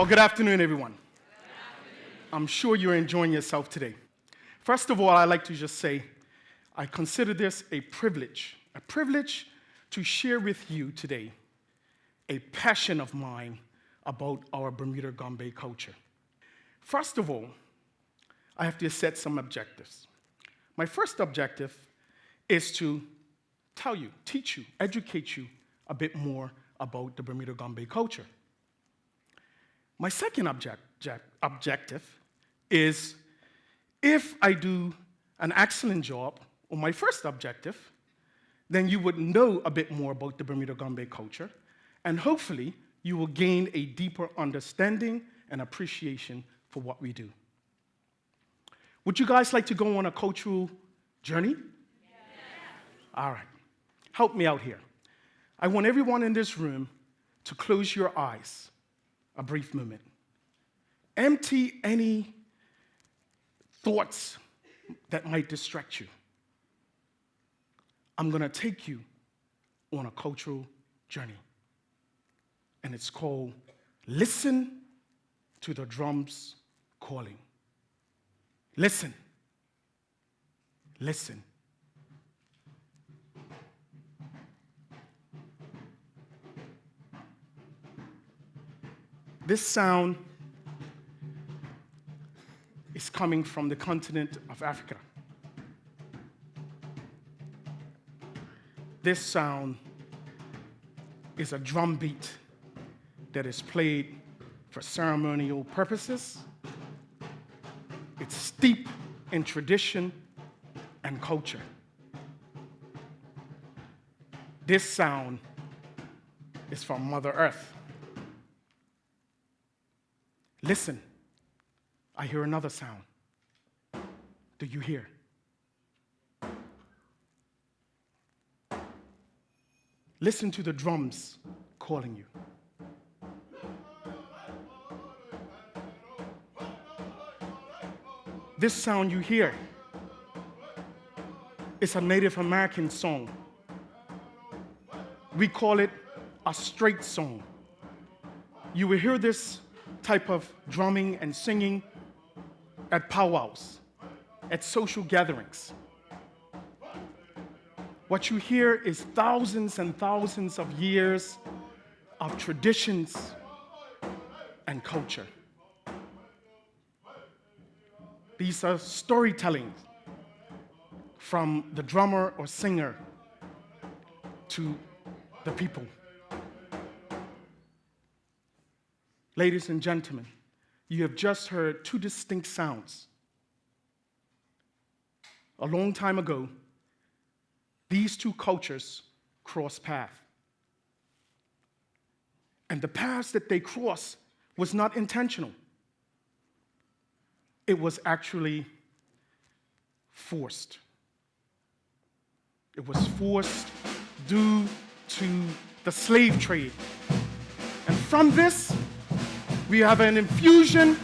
Well, good afternoon, everyone. I'm sure you're enjoying yourself today. First of all, I'd like to just say I consider this a privilege to share with you today a passion of mine about our Bermuda Gombey culture. First of all, I have to set some objectives. My first objective is to tell you, teach you, educate you a bit more about the Bermuda Gombey culture. My second objective is, if I do an excellent job, or my first objective, then you would know a bit more about the Bermuda Gombey culture, and hopefully you will gain a deeper understanding and appreciation for what we do. Would you guys like to go on a cultural journey? Yeah. All right. Help me out here. I want everyone in this room to close your eyes a brief moment. Empty any thoughts that might distract you. I'm going to take you on a cultural journey. And it's called Listen to the Drums Calling. Listen. Listen. This sound is coming from the continent of Africa. This sound is a drum beat that is played for ceremonial purposes. It's steeped in tradition and culture. This sound is from Mother Earth. Listen, I hear another sound. Do you hear? Listen to the drums calling you. This sound you hear is a Native American song. We call it a straight song. You will hear this type of drumming and singing at powwows, at social gatherings. What you hear is thousands and thousands of years of traditions and culture. These are storytelling from the drummer or singer to the people. Ladies and gentlemen, you have just heard two distinct sounds. A long time ago, these two cultures crossed paths. And the paths that they crossed was not intentional. It was actually forced. It was forced due to the slave trade. And from this, we have an infusion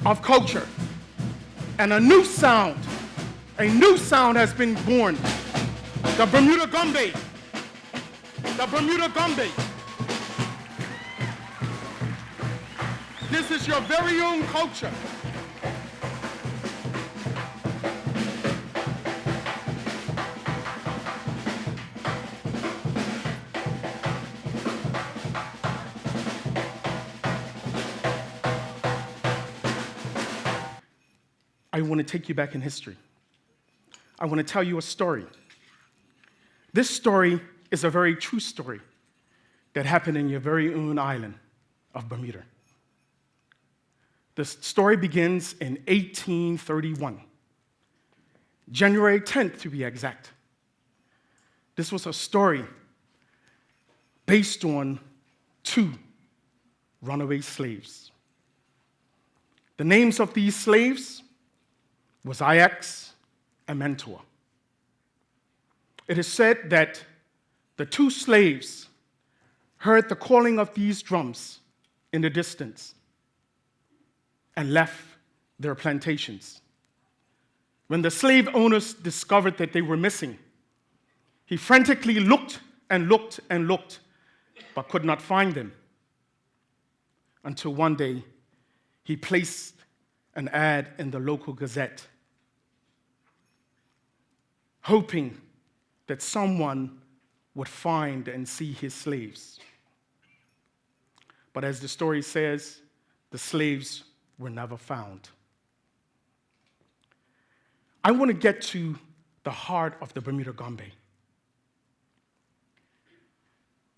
of culture and a new sound. A new sound has been born. The Bermuda Gombey. The Bermuda Gombey. This is your very own culture. I want to take you back in history. I want to tell you a story. This story is a very true story that happened in your very own island of Bermuda. The story begins in 1831, January 10th to be exact. This was a story based on two runaway slaves. The names of these slaves was Ajax and Mentor. It is said that the two slaves heard the calling of these drums in the distance and left their plantations. When the slave owners discovered that they were missing, he frantically looked and looked and looked, but could not find them. until one day he placed an ad in the local gazette, hoping that someone would find and see his slaves. But as the story says, the slaves were never found. I want to get to the heart of the Bermuda Gombey.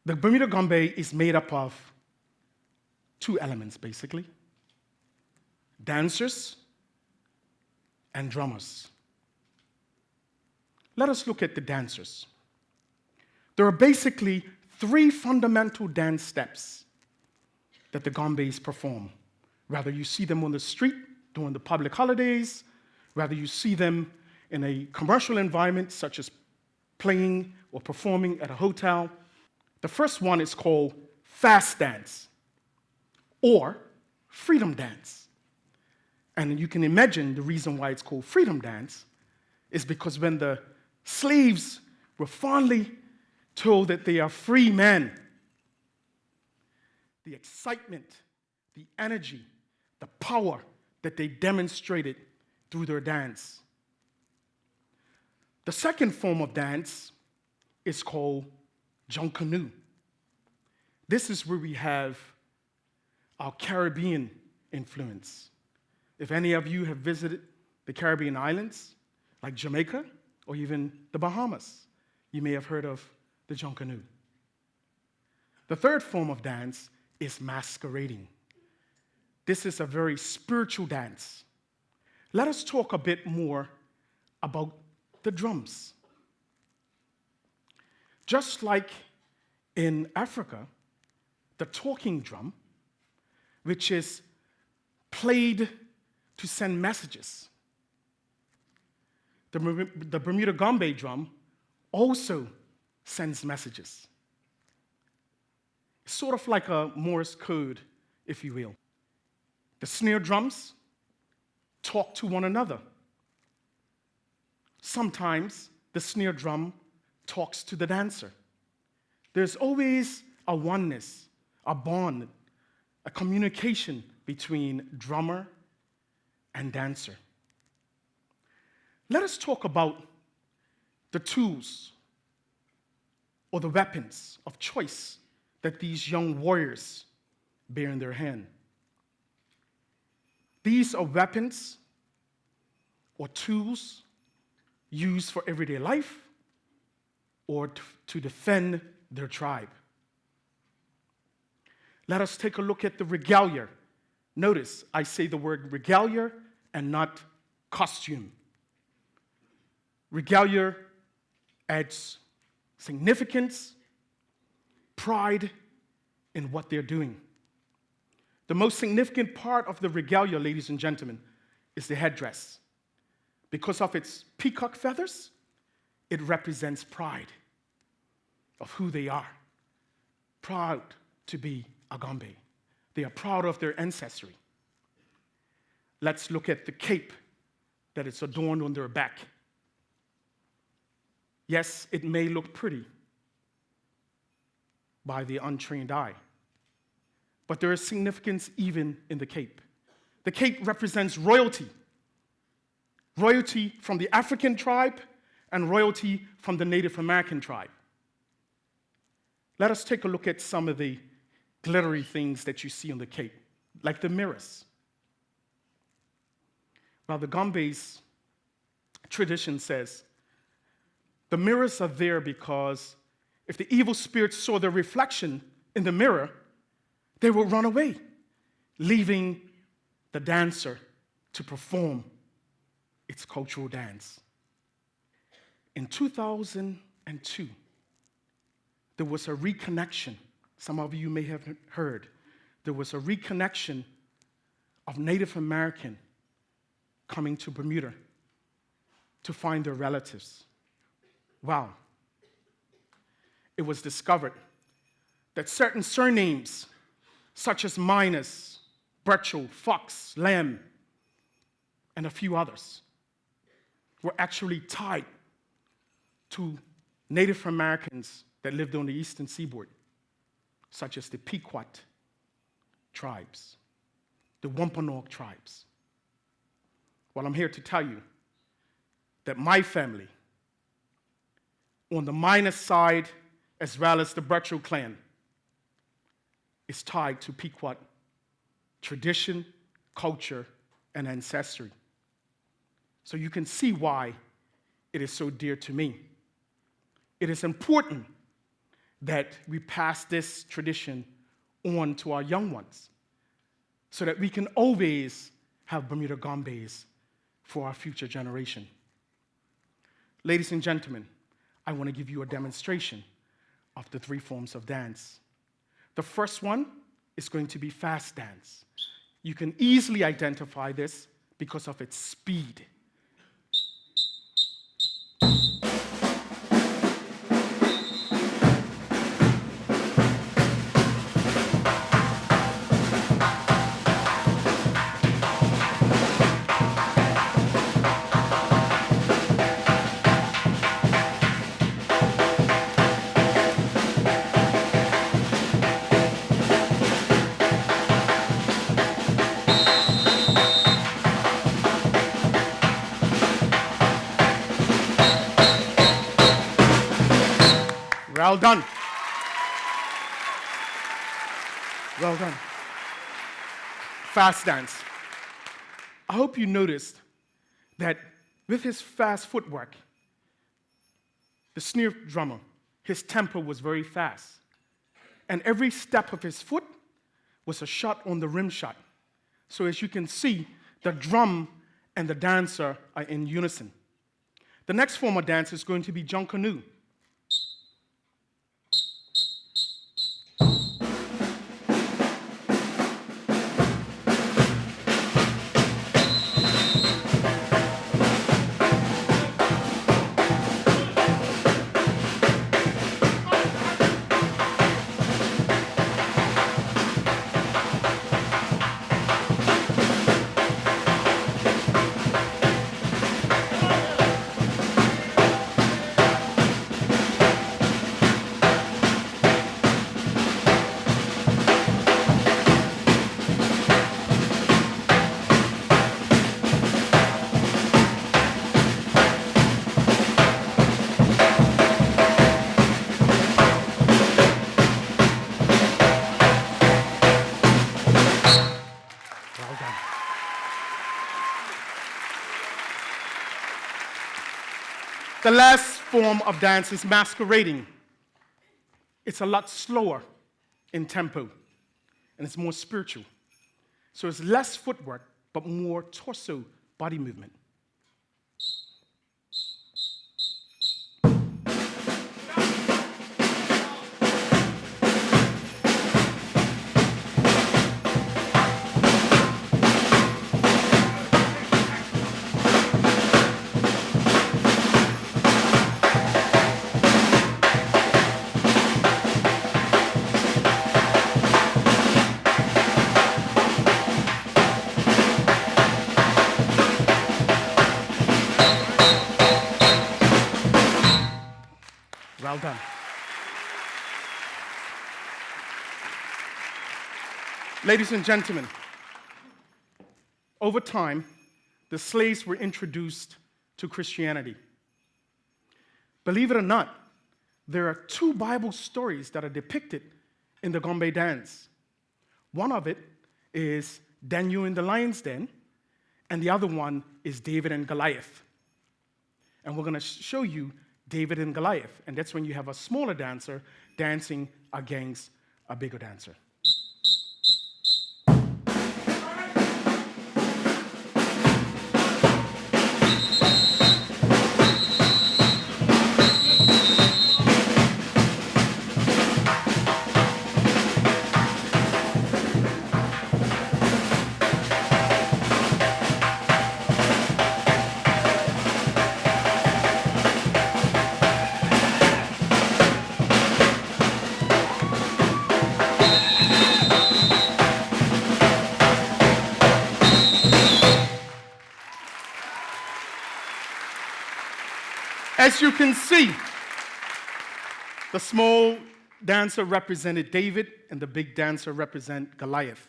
The Bermuda Gombey is made up of two elements, basically: dancers and drummers. Let us look at the dancers. There are basically three fundamental dance steps that the Gombeys perform. Whether you see them on the street during the public holidays, whether you see them in a commercial environment such as playing or performing at a hotel. The first one is called fast dance or freedom dance. And you can imagine the reason why it's called freedom dance is because when the slaves were finally told that they are free men, the excitement, the energy, the power that they demonstrated through their dance. The second form of dance is called Junkanoo. This is where we have our Caribbean influence. If any of you have visited the Caribbean islands, like Jamaica or even the Bahamas, you may have heard of the Junkanoo. The third form of dance is masquerading. This is a very spiritual dance. Let us talk a bit more about the drums. Just like in Africa, the talking drum, which is played to send messages. The Bermuda Gombey drum also sends messages. It's sort of like a Morse code, if you will. The snare drums talk to one another. Sometimes the snare drum talks to the dancer. There's always a oneness, a bond, a communication between drummer and dancer. Let us talk about the tools or the weapons of choice that these young warriors bear in their hand. These are weapons or tools used for everyday life or to defend their tribe. Let us take a look at the regalia. Notice I say the word regalia and not costume. Regalia adds significance, pride in what they're doing. The most significant part of the regalia, ladies and gentlemen, is the headdress. Because of its peacock feathers, it represents pride of who they are. Proud to be a Gombey. They are proud of their ancestry. Let's look at the cape that is adorned on their back. Yes, it may look pretty by the untrained eye, but there is significance even in the cape. The cape represents royalty. Royalty from the African tribe and royalty from the Native American tribe. Let us take a look at some of the glittery things that you see on the cape, like the mirrors. Well, the Gombey's tradition says the mirrors are there because if the evil spirits saw their reflection in the mirror, they will run away, leaving the dancer to perform its cultural dance. In 2002, there was a reconnection. Some of you may have heard. There was a reconnection of Native American coming to Bermuda to find their relatives. Wow. It was discovered that certain surnames, such as Minus, Burchell, Fox, Lamb, and a few others, were actually tied to Native Americans that lived on the eastern seaboard, such as the Pequot tribes, the Wampanoag tribes. Well, I'm here to tell you that my family, on the minor side as well as the Bertram clan, is tied to Pequot tradition, culture, and ancestry. So you can see why it is so dear to me. It is important that we pass this tradition on to our young ones so that we can always have Bermuda Gombeys for our future generation. Ladies and gentlemen, I want to give you a demonstration of the 3 forms of dance. The first one is going to be fast dance. You can easily identify this because of its speed. Well done. Well done. Fast dance. I hope you noticed that with his fast footwork, the snare drummer, his tempo was very fast. And every step of his foot was a shot on the rim shot. So as you can see, the drum and the dancer are in unison. The next form of dance is going to be Junkanoo. The last form of dance is masquerading. It's a lot slower in tempo, and it's more spiritual. So it's less footwork, but more torso body movement. Well done. Ladies and gentlemen, over time, the slaves were introduced to Christianity. Believe it or not, there are 2 Bible stories that are depicted in the Gombey dance. One of it is Daniel in the lion's den, and the other one is David and Goliath. And we're going to show you David and Goliath, and that's when you have a smaller dancer dancing against a bigger dancer. As you can see, the small dancer represented David and the big dancer represented Goliath.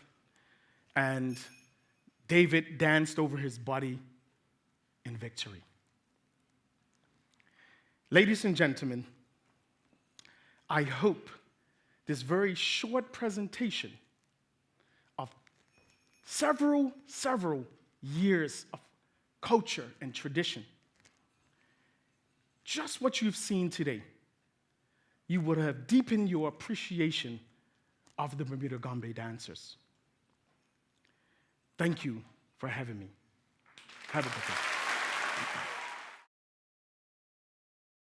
and David danced over his body in victory. Ladies and gentlemen, I hope this very short presentation of several years of culture and tradition, just what you've seen today, you would have deepened your appreciation of the Bermuda Gombey dancers. Thank you for having me. Have a good day.